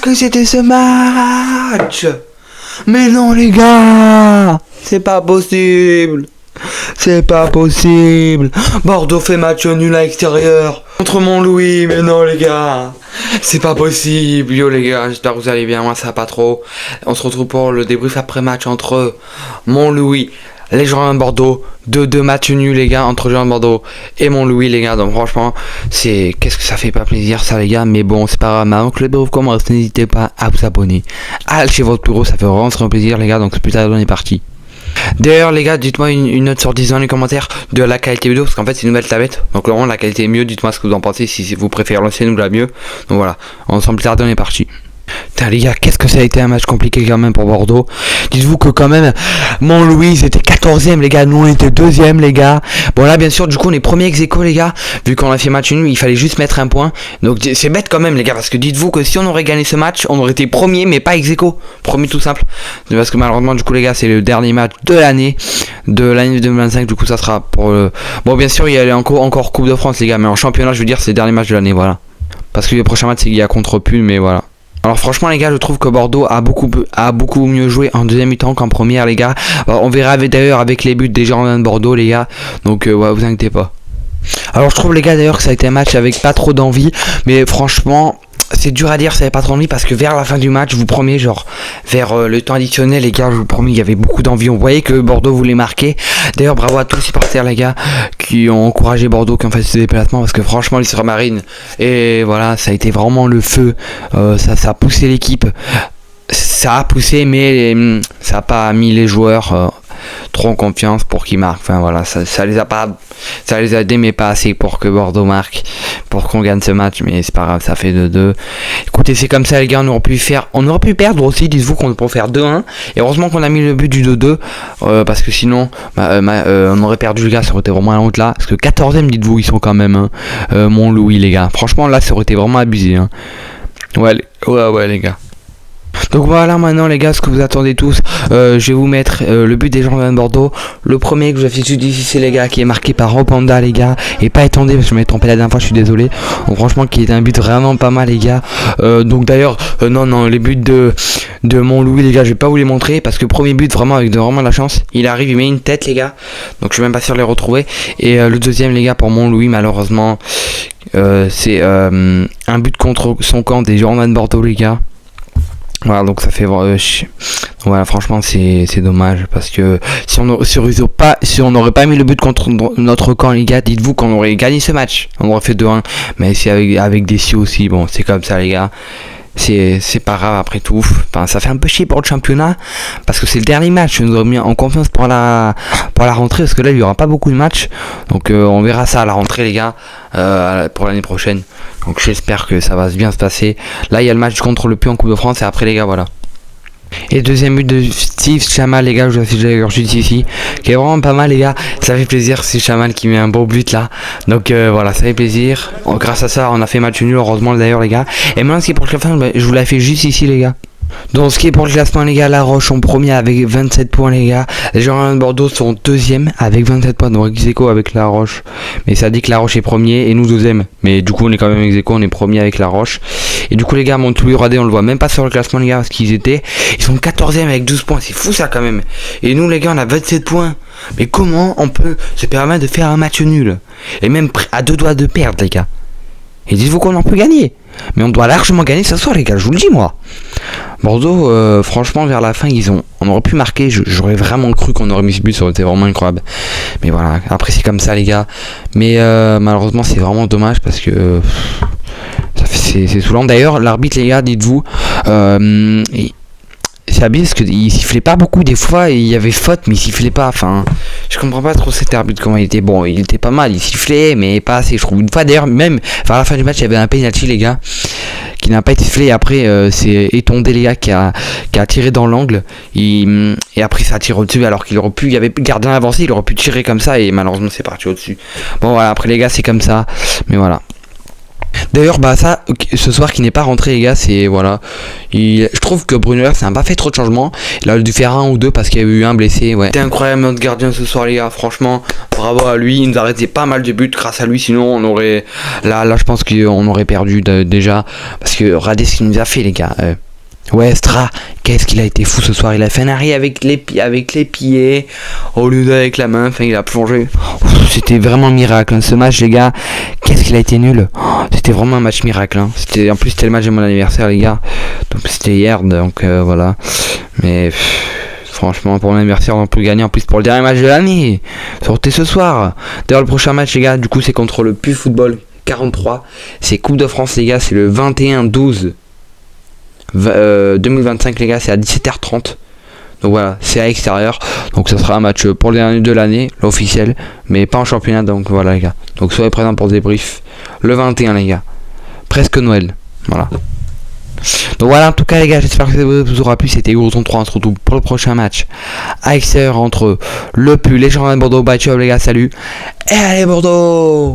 que c'était ce match? Mais non les gars, c'est pas possible. C'est pas possible. Bordeaux fait match nul à l'extérieur contre Montlouis. Mais non les gars, c'est pas possible. Yo les gars, j'espère que vous allez bien. Moi ça va pas trop. On se retrouve pour le débrief après match entre Montlouis, les Girondins de Bordeaux. Deux matchs nuls les gars entre les Girondins de Bordeaux et Montlouis les gars. Donc franchement, qu'est-ce que ça fait pas plaisir ça les gars. Mais bon c'est pas grave. Maintenant que le débrief commence, n'hésitez pas à vous abonner, à lâcher votre plus gros, ça fait vraiment très plaisir les gars. Donc plus tard on est parti. D'ailleurs les gars, dites-moi une note sur 10 dans les commentaires de la qualité vidéo, parce qu'en fait c'est une nouvelle tablette, donc vraiment la qualité est mieux. Dites-moi ce que vous en pensez, si vous préférez l'ancienne ou la mieux. Donc voilà, ensemble plus tard on est parti. Putain les gars, qu'est-ce que ça a été un match compliqué quand même pour Bordeaux. Dites-vous que quand même Montlouis était 14ème les gars, nous on était 2ème les gars. Bon là bien sûr du coup on est premier ex-aequo les gars. Vu qu'on a fait match nul, il fallait juste mettre un point. Donc c'est bête quand même les gars, parce que dites-vous que si on aurait gagné ce match, on aurait été premier mais pas ex-aequo. Premier tout simple. Parce que malheureusement du coup les gars, c'est le dernier match de l'année 2025. Du coup ça sera pour bon bien sûr il y a encore Coupe de France les gars, mais en championnat je veux dire c'est le dernier match de l'année, voilà. Parce que le prochain match c'est qu'il y a contre Pull, mais voilà. Alors franchement les gars, je trouve que Bordeaux a beaucoup mieux joué en deuxième mi-temps qu'en première les gars. On verra d'ailleurs avec les buts des Girondins de Bordeaux les gars. Donc ouais, vous inquiétez pas. Alors je trouve les gars d'ailleurs que ça a été un match avec pas trop d'envie. Mais franchement c'est dur à dire, ça avait pas trop envie, parce que vers la fin du match, je vous promets, genre vers le temps additionnel les gars, je vous promets, il y avait beaucoup d'envie. On voyait que Bordeaux voulait marquer. D'ailleurs bravo à tous les supporters les gars qui ont encouragé Bordeaux, qui ont fait ce déplacement, parce que franchement les Marines, et voilà, ça a été vraiment le feu. Ça a poussé l'équipe, ça a poussé, mais ça a pas mis les joueurs trop en confiance pour qu'ils marquent. Enfin voilà, ça les a aidés, mais pas assez pour que Bordeaux marque, pour qu'on gagne ce match. Mais c'est pas grave, ça fait 2-2. Écoutez, c'est comme ça les gars, on aurait pu perdre aussi. Dites-vous qu'on peut faire 2-1, et heureusement qu'on a mis le but du 2-2, parce que sinon on aurait perdu les gars, ça aurait été vraiment la honte là, parce que 14ème, dites-vous, ils sont quand même Montlouis les gars. Franchement là ça aurait été vraiment abusé hein. Ouais les gars. Donc voilà, maintenant les gars, ce que vous attendez tous, je vais vous mettre le but des Girondins de Bordeaux. Le premier que je vais faire ici les gars, qui est marqué par Opanda les gars, et pas étendé parce que je m'ai trompé la dernière fois, je suis désolé. Donc franchement qui est un but vraiment pas mal les gars. Donc d'ailleurs non, les buts de Montlouis les gars, je vais pas vous les montrer, parce que premier but vraiment avec vraiment de la chance, il arrive, il met une tête les gars, donc je suis même pas sûr de les retrouver. Et le deuxième les gars pour Montlouis, malheureusement c'est un but contre son camp des Girondins de Bordeaux les gars. Voilà, donc ça fait voilà, franchement c'est dommage, parce que si on n'aurait pas mis le but contre notre camp les gars, dites-vous qu'on aurait gagné ce match, on aurait fait 2-1. Mais c'est avec des si aussi, bon c'est comme ça les gars, c'est pas grave après tout. Enfin ça fait un peu chier pour le championnat, parce que c'est le dernier match, nous aurions mis en confiance pour la rentrée, parce que là il y aura pas beaucoup de matchs. Donc on verra ça à la rentrée les gars, pour l'année prochaine. Donc j'espère que ça va bien se passer. Là il y a le match contre le Puy en Coupe de France, et après les gars voilà. Et deuxième but de Steve Chamal les gars, je vais juste ici, qui est vraiment pas mal les gars. Ça fait plaisir, c'est Chamal qui met un beau but là. Donc voilà, ça fait plaisir. Grâce à ça on a fait match nul, heureusement d'ailleurs les gars. Et maintenant ce qui est pour le classement, je vous l'ai fait juste ici les gars. Donc ce qui est pour le classement les gars, La Roche en premier avec 27 points les gars. Les Girondins de Bordeaux sont deuxième avec 27 points, donc ex-aequo avec La Roche. Mais ça dit que La Roche est premier et nous deuxième. Mais du coup on est quand même ex-aequo, on est premier avec La Roche. Et du coup les gars, Montlouis Rodé on le voit même pas sur le classement les gars, parce qu'ils sont 14ème avec 12 points, c'est fou ça quand même. Et nous les gars on a 27 points. Mais comment on peut se permettre de faire un match nul, et même à 2 doigts de perdre les gars. Et dites-vous qu'on en peut gagner, mais on doit largement gagner ce soir les gars, je vous le dis moi. Bordeaux franchement vers la fin on aurait pu marquer, j'aurais vraiment cru qu'on aurait mis ce but, ça aurait été vraiment incroyable. Mais voilà, après c'est comme ça les gars. Mais malheureusement c'est vraiment dommage, parce que c'est saoulant. D'ailleurs l'arbitre les gars, dites-vous c'est abusé, parce qu'il sifflait pas beaucoup des fois, et il y avait faute mais il sifflait pas. Enfin je comprends pas trop cet arbitre, comment il était. Bon il était pas mal, il sifflait mais pas assez je trouve. Une fois d'ailleurs, même vers la fin du match il y avait un penalty les gars qui n'a pas été sifflé, et après c'est Étondé les gars qui a tiré dans l'angle, et après ça tire au-dessus, alors qu'il aurait pu, il y avait le gardien avancé, il aurait pu tirer comme ça, et malheureusement c'est parti au-dessus. Bon voilà, après les gars c'est comme ça, mais voilà. D'ailleurs, bah ça, ce soir qui n'est pas rentré les gars, c'est voilà. Je trouve que Bruno Lage, ça n'a pas fait trop de changements. Il a dû faire un ou deux parce qu'il y a eu un blessé, ouais. C'était incroyable notre gardien ce soir les gars, franchement, bravo à lui, il nous a arrêté pas mal de buts grâce à lui, sinon on aurait... Là je pense qu'on aurait perdu déjà, parce que regardez ce qu'il nous a fait les gars. Ouais, Stra, qu'est-ce qu'il a été fou ce soir. Il a fait un arrêt avec les pieds au lieu d'avec la main. Enfin, il a plongé. C'était vraiment un miracle. Hein. Ce match, les gars, qu'est-ce qu'il a été nul. C'était vraiment un match miracle. Hein. En plus, c'était le match de mon anniversaire, les gars. Donc, c'était hier. Donc, voilà. Mais franchement, pour mon anniversaire, on peut gagner. En plus, pour le dernier match de l'année. Sortez ce soir. D'ailleurs, le prochain match, les gars, du coup, c'est contre le PU Football 43. C'est Coupe de France, les gars. C'est le 21-12. 2025 les gars, c'est à 17h30. Donc voilà, c'est à l'extérieur. Donc ça sera un match pour le dernier de l'année, l'officiel, mais pas en championnat. Donc voilà les gars. Donc soyez présents pour le débrief le 21 les gars. Presque Noël. Voilà. Donc voilà en tout cas les gars, j'espère que ça vous aura plu. C'était Grouton 3, on se retrouve pour le prochain match à l'extérieur entre le PU, les Girondins de Bordeaux. Bye ciao les gars, salut. Et allez Bordeaux!